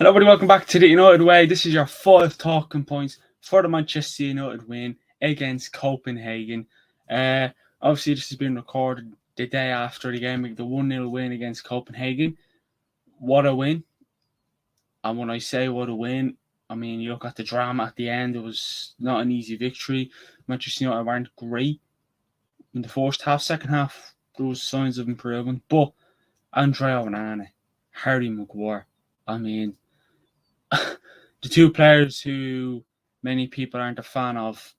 Hello, everybody. Welcome back to the United Way. This is your 5 talking points for the Manchester United win against Copenhagen. Obviously, this has been recorded the day after the game, the 1-0 win against Copenhagen. What a win. And when I say what a win, I mean, you look at the drama at the end. It was not an easy victory. Manchester United weren't great in the first half. Second half, there was signs of improvement. But Andre Onana, Harry Maguire, I mean, the two players who many people aren't a fan of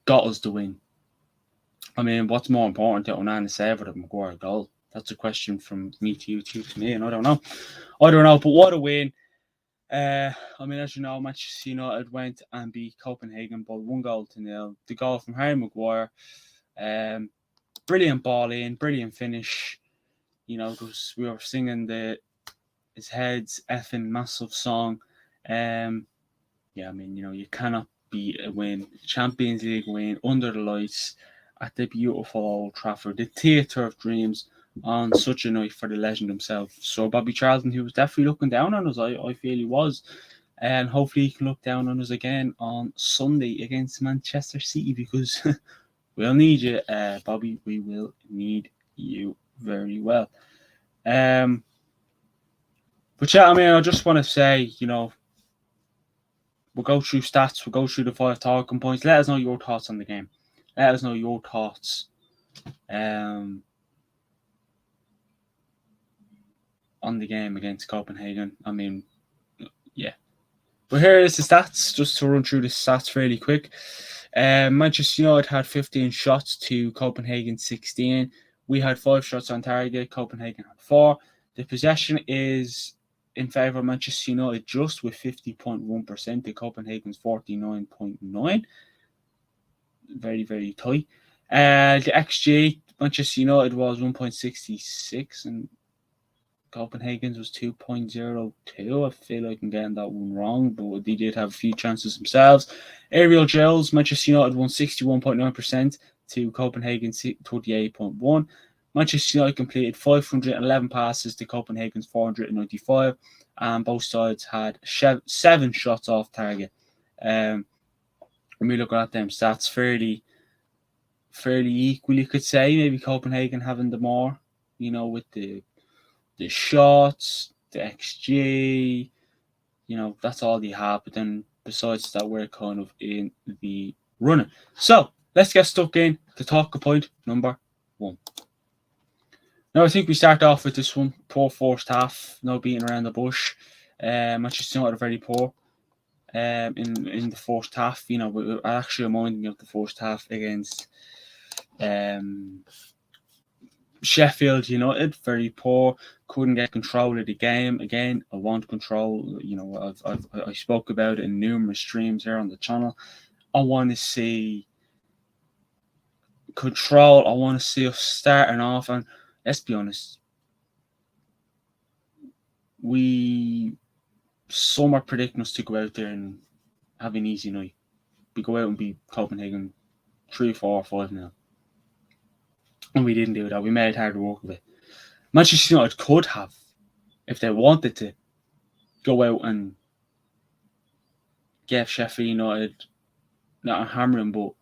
got us the win. I mean, what's more important to Onana save or the Maguire goal? That's a question from me to you, to me, and I don't know. But what a win. I mean, as you know, Manchester United went and beat Copenhagen by 1-0. The goal from Harry Maguire. Brilliant ball in, brilliant finish. You know, we were singing his head's effing massive song. I mean, you cannot beat a win, Champions League win under the lights at the beautiful Old Trafford, the theatre of dreams, on such a night for the legend himself. So Bobby Charlton, who was definitely looking down on us, I feel he was, and hopefully he can look down on us again on Sunday against Manchester City, because we'll need you, Bobby. We will need you very well. But yeah, I mean, I just want to say, we'll go through stats. We'll go through the 5 talking points. Let us know your thoughts on the game. Let us know your thoughts on the game against Copenhagen. I mean, yeah. But here is the stats, just to run through the stats really quick. Manchester United had 15 shots to Copenhagen 16. We had 5 shots on target. Copenhagen had 4. The possession is in favour of Manchester United just with 50.1% to Copenhagen's 49.9%. Very, very tight. The XG, Manchester United was 1.66 and Copenhagen's was 2.02. I feel like I'm getting that one wrong, but they did have a few chances themselves. Aerial duels, Manchester United won 61.9% to Copenhagen's 38.1%. Manchester United completed 511 passes to Copenhagen's 495, and both sides had 7 shots off target. When we look at them stats, fairly equal, you could say. Maybe Copenhagen having the more, with the shots, the XG, that's all they have. But then besides that, we're kind of in the running. So let's get stuck in to talking point number 1. Now, I think we start off with this one. Poor first half, no beating around the bush. Manchester United are very poor in the first half. I actually reminded me of the first half against Sheffield United. Very poor, couldn't get control of the game. Again, I want control. I spoke about it in numerous streams here on the channel. I want to see control. I want to see us starting off, and let's be honest, some are predicting us to go out there and have an easy night. We go out and beat Copenhagen 3-4, 5-0. And we didn't do that. We made hard work of it. Manchester United could have, if they wanted to, go out and give Sheffield United, not a hammering, but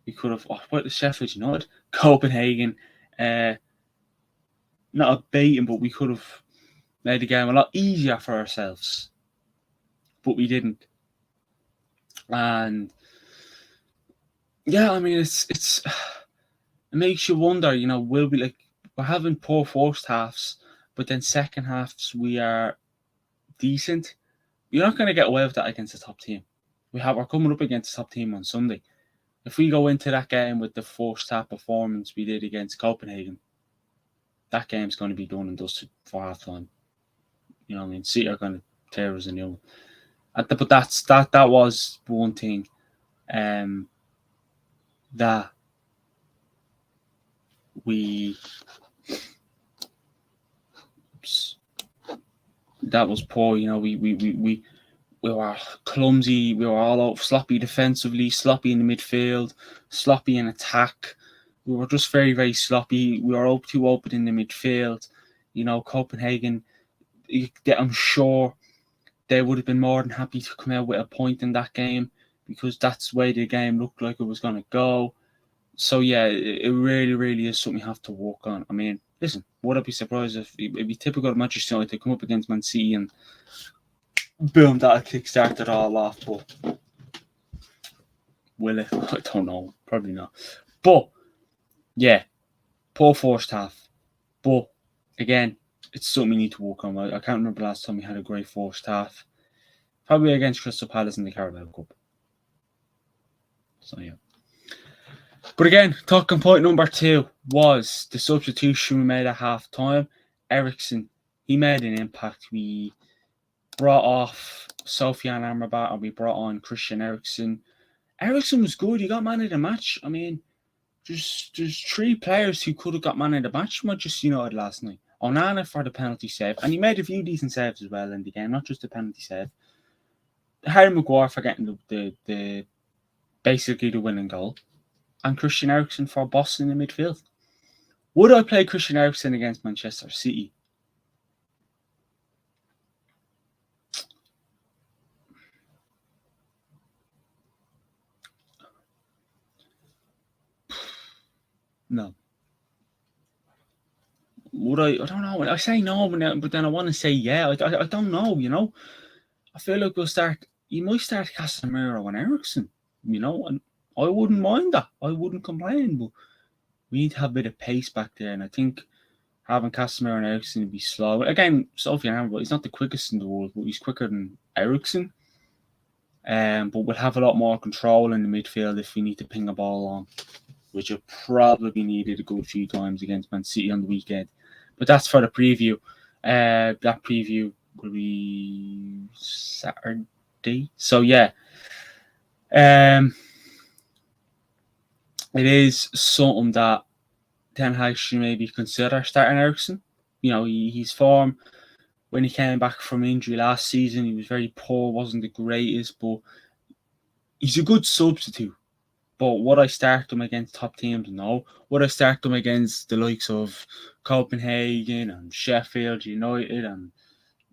we could have, Sheffield United? Copenhagen, not a beating, but we could have made the game a lot easier for ourselves. But we didn't. And yeah, I mean, it makes you wonder, will we, we're having poor first halves, but then second halves we are decent. You're not going to get away with that against a top team. We're coming up against a top team on Sunday. If we go into that game with the first half performance we did against Copenhagen, that game's going to be done and dusted for half time. City are going to tear us a new one. But that was one thing that that was poor. We were clumsy. We were all out sloppy defensively, sloppy in the midfield, sloppy in attack. We were just very, very sloppy. We were too open in the midfield. Copenhagen, I'm sure they would have been more than happy to come out with a point in that game because that's the way the game looked like it was going to go. So, yeah, it really, really is something you have to work on. I mean, listen, would I be surprised if it'd be typical of Manchester United to come up against Man City and boom, that'll kickstart it all off, but will it? I don't know. Probably not. But, yeah, poor first half. But, again, it's something we need to work on. I can't remember the last time we had a great first half. Probably against Crystal Palace in the Carabao Cup. So, yeah. But again, talking point number 2 was the substitution we made at half time. Eriksen, he made an impact. We brought off Sofiane Amrabat and we brought on Christian Eriksen. Eriksen was good. He got man of the match. I mean, there's 3 players who could have got man of the match from Manchester United last night. Onana for the penalty save, and he made a few decent saves as well in the game, not just the penalty save. Harry Maguire for getting the basically the winning goal, and Christian Eriksen for bossing in the midfield. Would I play Christian Eriksen against Manchester City? No. Would I? I don't know. I say no, but then I want to say yeah. I don't know, you know. I feel like you might start Casemiro and Eriksen, you know, and I wouldn't mind that. I wouldn't complain, but we need to have a bit of pace back there, and I think having Casemiro and Eriksen would be slow. Again, Sofiane Amrabat, he's not the quickest in the world, but he's quicker than Eriksen. But we'll have a lot more control in the midfield if we need to ping a ball on, which will probably needed a good few times against Man City on the weekend. But that's for the preview. That preview will be Saturday. So yeah, it is something that Ten Hag should maybe consider starting Eriksen. You know, his form when he came back from injury last season, he was very poor, wasn't the greatest, but he's a good substitute. But would I start them against top teams? No. Would I start them against the likes of Copenhagen and Sheffield United and,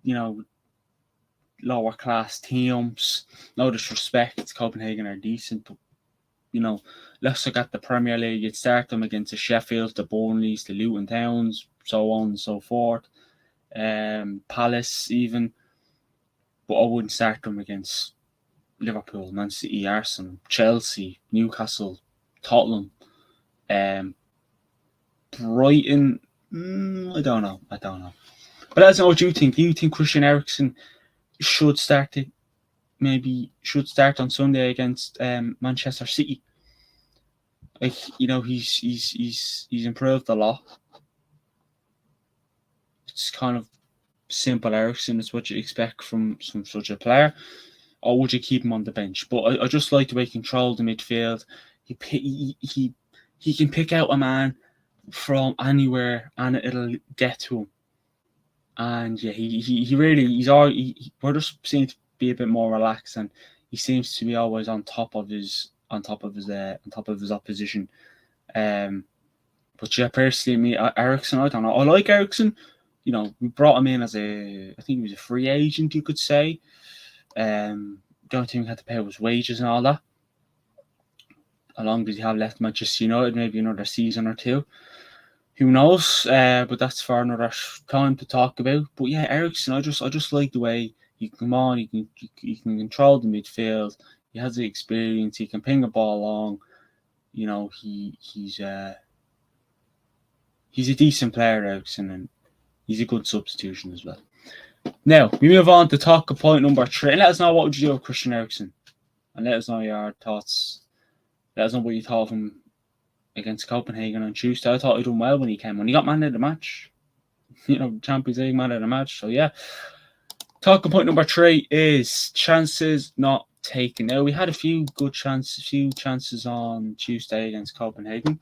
you know, lower class teams? No disrespect, Copenhagen are decent, but, you know, let's look at the Premier League. You'd start them against the Sheffields, the Burnleys, the Luton Towns, so on and so forth. Palace even. But I wouldn't start them against Liverpool, Man City, Arsenal, Chelsea, Newcastle, Tottenham, Brighton. I don't know. But let us know what you think. Do you think Christian Eriksen should start on Sunday against Manchester City? Like, you know, he's improved a lot. It's kind of simple Eriksen. It's what you expect from such a player. Or would you keep him on the bench? But I just like the way he controls the midfield. He can pick out a man from anywhere and it'll get to him. And yeah, we're just seeing to be a bit more relaxed, and he seems to be always on top of his opposition. But yeah, personally, me Eriksen, I don't know. I like Eriksen. You know, we brought him in I think he was a free agent, you could say. The only thing we had to pay was wages and all that. How long does he have left Manchester United? Maybe another season or two. Who knows? But that's for another time to talk about. But yeah, Eriksen, I just like the way he can come on. He can control the midfield. He has the experience. He can ping a ball along. You know, he's a decent player, Eriksen, and he's a good substitution as well. Now, we move on to talk point number 3. And let us know what would you do with Christian Eriksen. And let us know your thoughts. Let us know what you thought of him against Copenhagen on Tuesday. I thought he done well when he came on. He got man of the match. You know, Champions League man of the match. So, yeah. Talking point number 3 is chances not taken. Now, we had a few chances on Tuesday against Copenhagen.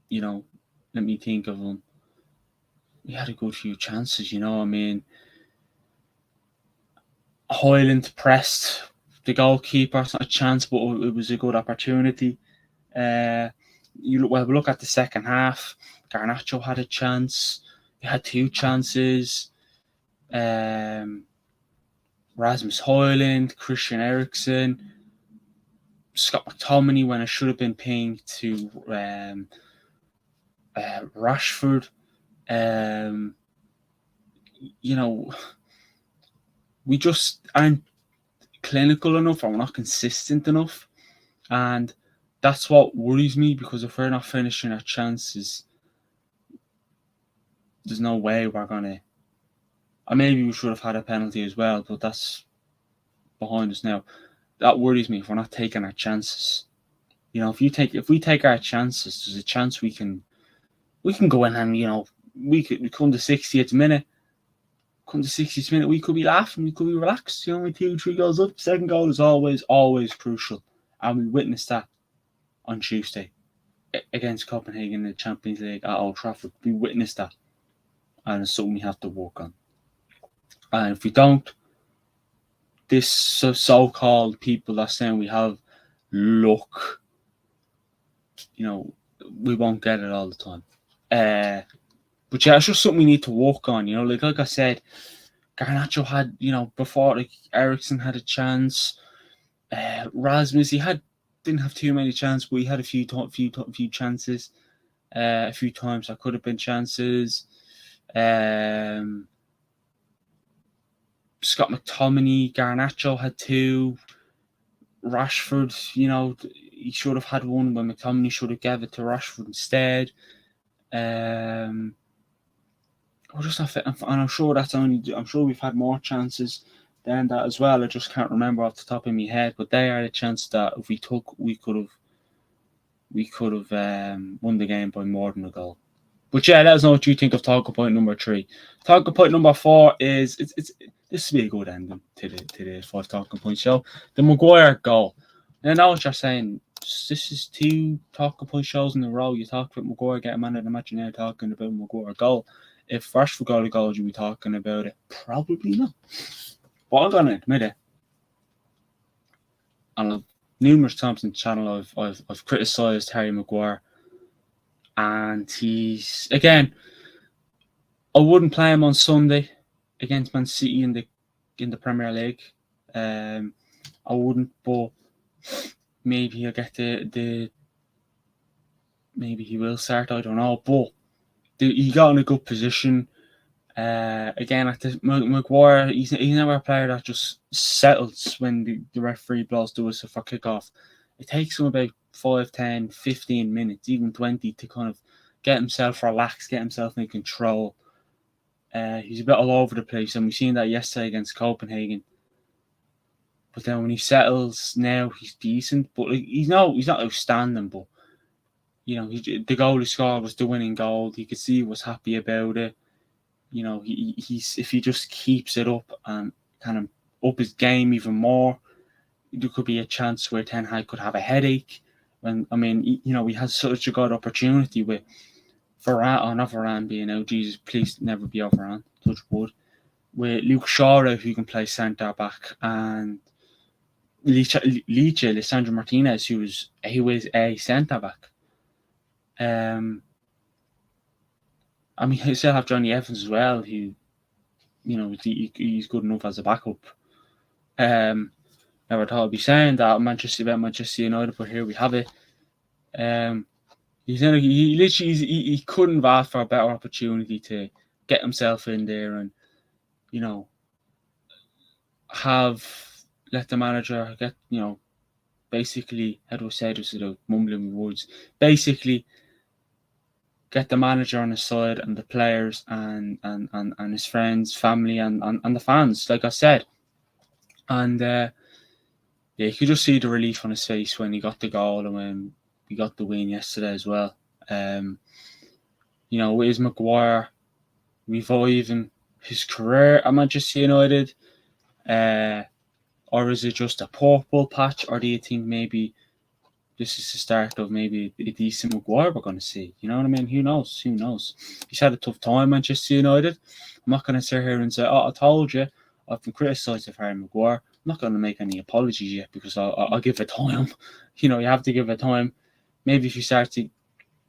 You know, let me think of them. We had a good few chances, you know. I mean, Højlund pressed the goalkeeper. It's not a chance, but it was a good opportunity. We look at the second half. Garnacho had a chance. He had 2 chances. Rasmus Højlund, Christian Eriksen, Scott McTominay when it should have been paying to Rashford. We just aren't clinical enough, or we're not consistent enough, and that's what worries me, because if we're not finishing our chances, there's no way we're gonna. Maybe we should have had a penalty as well, but that's behind us now. That worries me if we're not taking our chances. If we take our chances, there's a chance we can go in and we come to 60th minute. Come to 60th minute, we could be laughing, we could be relaxed. With 2-3 goals up. Second goal is always crucial, and we witnessed that on Tuesday against Copenhagen in the Champions League at Old Trafford. We witnessed that, and it's something we have to work on. And if we don't, this so-called people that's saying we have luck, we won't get it all the time. But yeah, it's just something we need to work on. Like I said, Garnacho had, before, like, Eriksen had a chance. Rasmus, didn't have too many chances, but he had a few chances. A few times that could have been chances. Scott McTominay, Garnacho had 2. Rashford, he should have had 1, but McTominay should have gave it to Rashford instead. We're just not fit, and I'm sure I'm sure we've had more chances than that as well. I just can't remember off the top of my head, but they are a chance that if we took, we could have won the game by more than a goal. But yeah, let us know what you think of talking point number 3. Talking point number 4 is this will be a good ending to the 5 talking point show. The Maguire goal. And I know what you're saying. This is 2 talking point shows in a row. You talked about Maguire getting man of the match, and now talking about Maguire goal. If Rashford got a goal, would you be talking about it? Probably not. But I'm going to admit it. And numerous times on the channel, I've criticised Harry Maguire. And he's, again, I wouldn't play him on Sunday against Man City in the Premier League. I wouldn't, but maybe he'll get maybe he will start, I don't know. But he got in a good position. Again, Maguire, he's never a player that just settles when the referee blows the whistle for kickoff. It takes him about 5, 10, 15 minutes, even 20, to kind of get himself relaxed, get himself in control. He's a bit all over the place, and we've seen that yesterday against Copenhagen. But then when he settles now, he's decent. But he's not outstanding. But the goal he scored was the winning goal. You could see he was happy about it. He's if he just keeps it up and kind of up his game even more, there could be a chance where Ten Hag could have a headache. We had such a good opportunity with Varane being out. Jesus, please never be out Varane. Touch wood. With Luke Shaw out, who can play centre back, and Lisandro Martinez, who was a centre back. You still have Johnny Evans as well, who, he's good enough as a backup. Never thought I'd be saying that Manchester United, but here we have it. He couldn't have asked for a better opportunity to get himself in there and, let the manager get, basically, how do I say this without mumbling words? Basically, get the manager on his side and the players and his friends, family, and the fans, like I said. And you could just see the relief on his face when he got the goal and when we got the win yesterday as well. Is Maguire reviving his career at Manchester United? Or is it just a purple patch? Or do you think maybe this is the start of maybe a decent Maguire we're going to see? You know what I mean? Who knows? He's had a tough time, Manchester United. I'm not going to sit here and say, I told you. I've been criticised of Harry Maguire. I'm not going to make any apologies yet because I'll give it time. You have to give it time. Maybe if you start to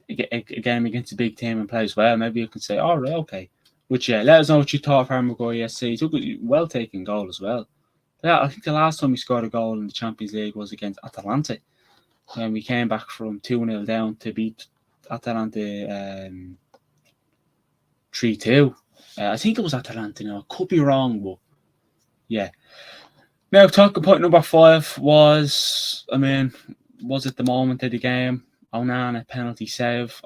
a game against a big team and play as well, maybe you can say, all right, okay. Which, yeah, let us know what you thought of Harry Maguire yesterday. He took a well-taken goal as well. Yeah, I think the last time he scored a goal in the Champions League was against Atalanta. When we came back from 2-0 down to beat Atalanta 3-2. I think it was Atalanta now. I could be wrong, but yeah. Now, talking point number 5 was it the moment of the game? Onana penalty save.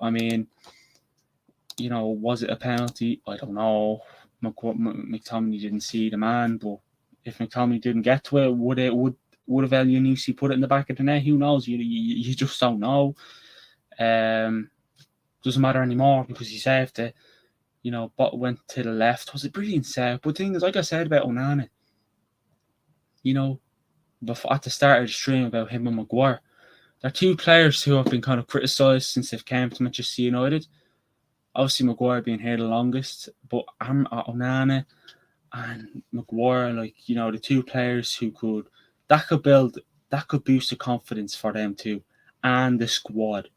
Was it a penalty? I don't know. McTominay didn't see the man, but if McTominay didn't get to it, would have Elyounoussi put it in the back of the net? Who knows? You just don't know. Doesn't matter anymore because he saved it. But went to the left. It was a brilliant save. But the thing is, like I said about Onana, before at the start of the stream about him and Maguire, they're two players who have been kind of criticised since they've came to Manchester United. Obviously, Maguire being here the longest, but Onana and Maguire, the two players who could boost the confidence for them too, and the squad.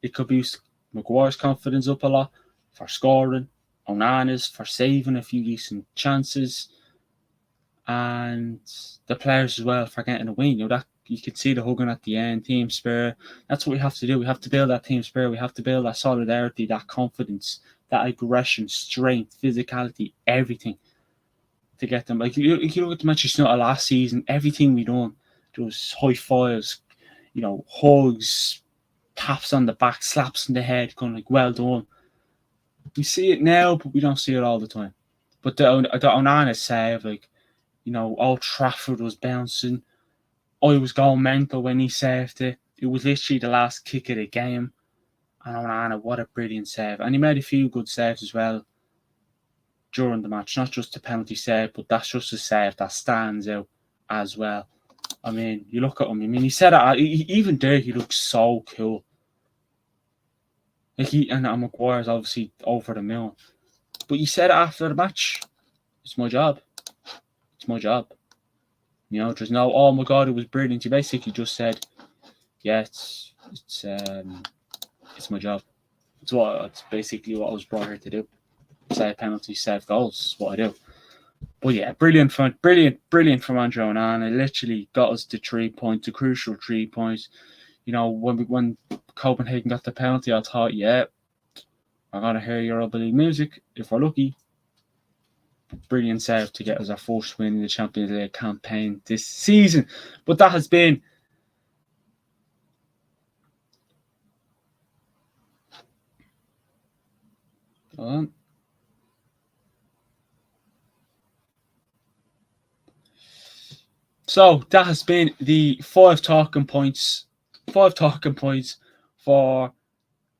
It could boost Maguire's confidence up a lot for scoring, Onana's for saving a few decent chances, and the players as well for getting a win. That you can see the hugging at the end, team spirit. That's what we have to do. We have to build that team spirit. We have to build that solidarity, that confidence, that aggression, strength, physicality, everything to get them. Like you look at the Manchester United last season, everything we done, there was high fives, hugs, taps on the back, slaps in the head, kind of like well done. We see it now, but we don't see it all the time. But the Onana save, Old Trafford was bouncing. I was going mental when he saved it. It was literally the last kick of the game. And Onana, what a brilliant save. And he made a few good saves as well during the match. Not just the penalty save, but that's just a save that stands out as well. You look at him. He said it. Even there, he looks so cool. And Maguire's obviously over the moon. But he said it after the match. It's my job. It's my job. There's no, oh my God, it was brilliant. He basically just said, yeah, it's my job. It's basically what I was brought here to do. Save penalties, save goals. That's what I do. But yeah, brilliant from André Onana. It literally got us the 3 points, the crucial 3 points. When Copenhagen got the penalty, I thought, yeah, I'm gonna hear Europa League music if we're lucky. Brilliant save to get us our first win in the Champions League campaign this season. But that has been So that has been the 5 talking points for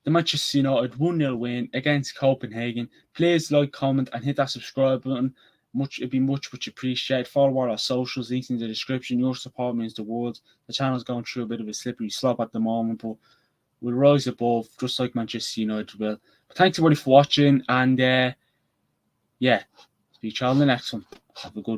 the Manchester United 1-0 win against Copenhagen. Please like, comment, and hit that subscribe button. It'd be much appreciated. Follow our socials, links in the description. Your support means the world. The channel's going through a bit of a slippery slope at the moment, but we'll rise above, just like Manchester United will. But thanks everybody for watching, and speak to you on the next one. Have a good